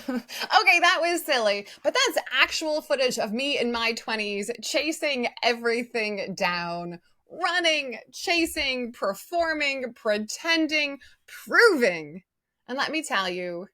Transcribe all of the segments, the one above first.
Okay, that was silly, but that's actual footage of me in my 20s chasing everything down, running, chasing, performing, pretending, proving. And let me tell you,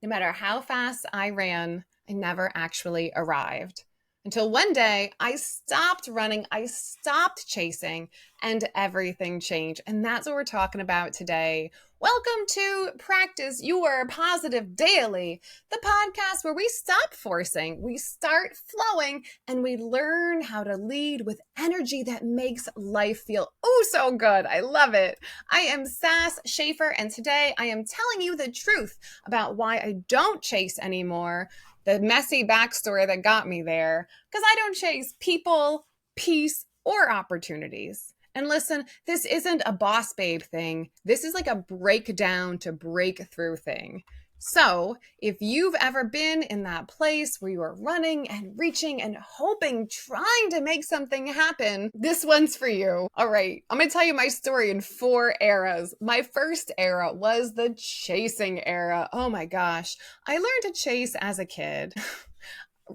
no matter how fast I ran, I never actually arrived. Until one day I stopped running, I stopped chasing, and everything changed. And that's what we're talking about today. Welcome to Practice Your Positive Daily, the podcast where we stop forcing, we start flowing, and we learn how to lead with energy that makes life feel oh so good. I love it. I am Sass Schaefer, and today I am telling you the truth about why I don't chase anymore, the messy backstory that got me there, because I don't chase people, peace, or opportunities. And listen, this isn't a boss babe thing. This is like a breakdown to breakthrough thing. So, if you've ever been in that place where you are running and reaching and hoping, trying to make something happen, this one's for you. All right, I'm going to tell you my story in 4 eras. My first era was the chasing era. Oh my gosh. I learned to chase as a kid.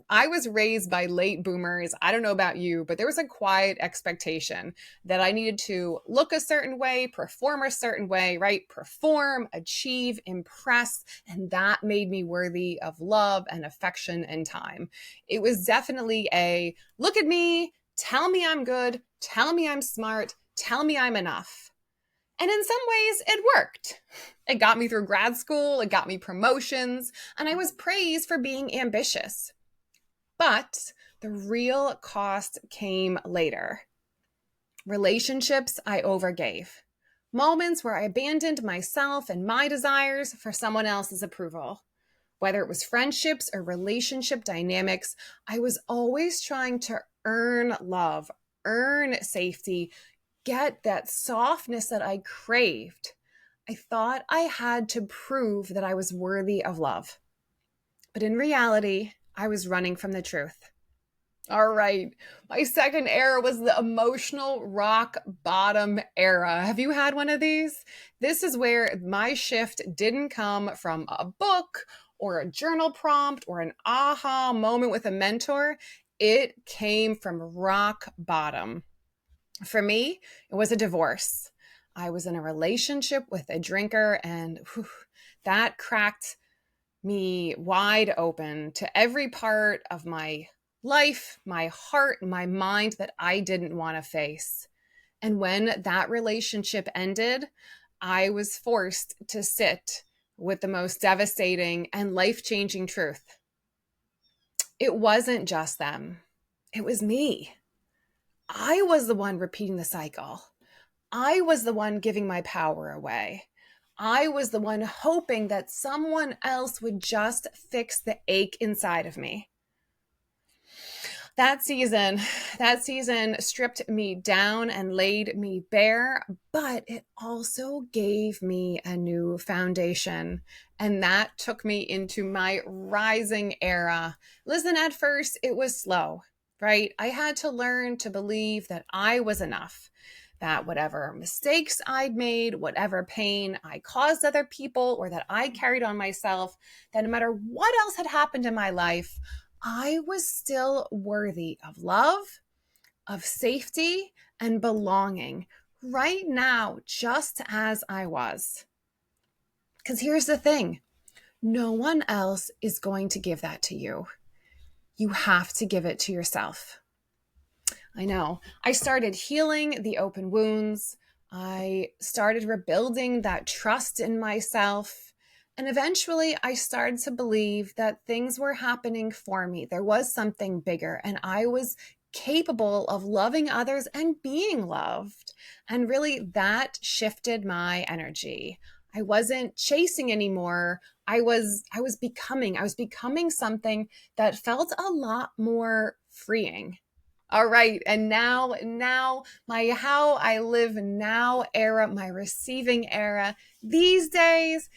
I was raised by late boomers. I don't know about you, but there was a quiet expectation that I needed to look a certain way, perform a certain way, right? Perform, achieve, impress. And that made me worthy of love and affection and time. It was definitely a look at me, tell me I'm good, tell me I'm smart, tell me I'm enough. And in some ways, it worked. It got me through grad school, it got me promotions, and I was praised for being ambitious. But the real cost came later. Relationships I overgave. Moments where I abandoned myself and my desires for someone else's approval. Whether it was friendships or relationship dynamics, I was always trying to earn love, earn safety, get that softness that I craved. I thought I had to prove that I was worthy of love. But in reality, I was running from the truth. All right. My second era was the emotional rock bottom era. Have you had one of these? This is where my shift didn't come from a book or a journal prompt or an aha moment with a mentor. It came from rock bottom. For me, it was a divorce. I was in a relationship with a drinker, and that cracked me wide open to every part of my life, my heart, my mind that I didn't want to face. And when that relationship ended, I was forced to sit with the most devastating and life-changing truth. It wasn't just them. It was me. I was the one repeating the cycle. I was the one giving my power away. I was the one hoping that someone else would just fix the ache inside of me. That season stripped me down and laid me bare, but it also gave me a new foundation. And that took me into my rising era. Listen, at first it was slow, right? I had to learn to believe that I was enough, that whatever mistakes I'd made, whatever pain I caused other people, or that I carried on myself, that no matter what else had happened in my life, I was still worthy of love, of safety, and belonging right now, just as I was. Because here's the thing, no one else is going to give that to you. You have to give it to yourself. I know. I started healing the open wounds. I started rebuilding that trust in myself. And eventually I started to believe that things were happening for me. There was something bigger, and I was capable of loving others and being loved. And really that shifted my energy. I wasn't chasing anymore. I was becoming something that felt a lot more freeing. All right. And now my how I live now era, my receiving era. These days,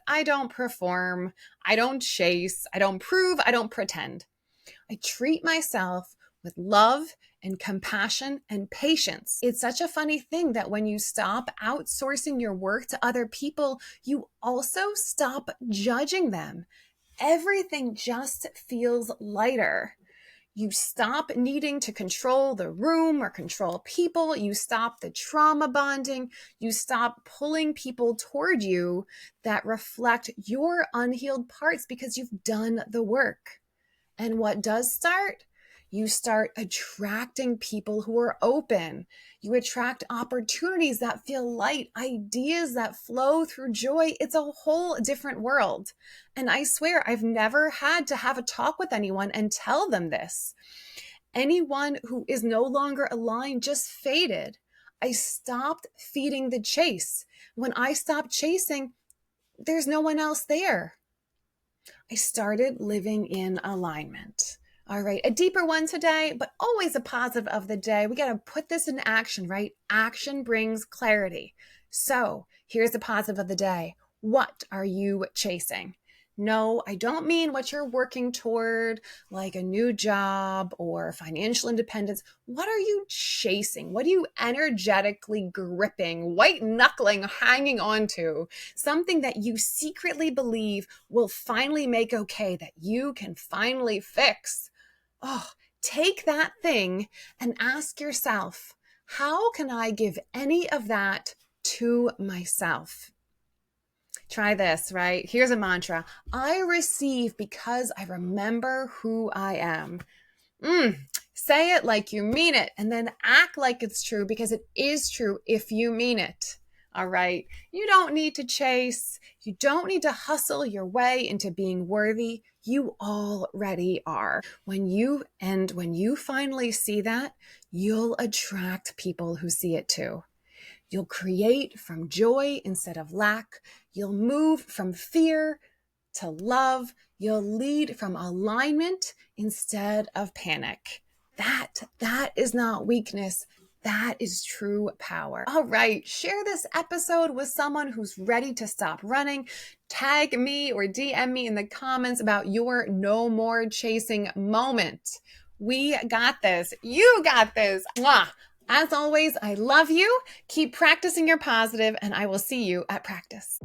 I don't perform. I don't chase. I don't prove. I don't pretend. I treat myself with love and compassion and patience. It's such a funny thing that when you stop outsourcing your work to other people, you also stop judging them. Everything just feels lighter. You stop needing to control the room or control people. You stop the trauma bonding. You stop pulling people toward you that reflect your unhealed parts because you've done the work. And what does start? You start attracting people who are open. You attract opportunities that feel light, ideas that flow through joy. It's a whole different world. And I swear, I've never had to have a talk with anyone and tell them this. Anyone who is no longer aligned just faded. I stopped feeding the chase. When I stopped chasing, there's no one else there. I started living in alignment. All right, a deeper one today, but always a positive of the day. We got to put this in action, right? Action brings clarity. So here's the positive of the day. What are you chasing? No, I don't mean what you're working toward, like a new job or financial independence. What are you chasing? What are you energetically gripping, white knuckling, hanging on to? Something that you secretly believe will finally make okay, that you can finally fix. Oh, take that thing and ask yourself, how can I give any of that to myself? Try this, right? Here's a mantra. I receive because I remember who I am. Say it like you mean it, and then act like it's true because it is true if you mean it. All right. You don't need to chase. You don't need to hustle your way into being worthy. You already are. When you finally see that, you'll attract people who see it too. You'll create from joy instead of lack. You'll move from fear to love. You'll lead from alignment instead of panic. That is not weakness. That is true power. All right, share this episode with someone who's ready to stop running. Tag me or DM me in the comments about your no more chasing moment. We got this. You got this. Mwah. As always, I love you. Keep practicing your positive, and I will see you at practice.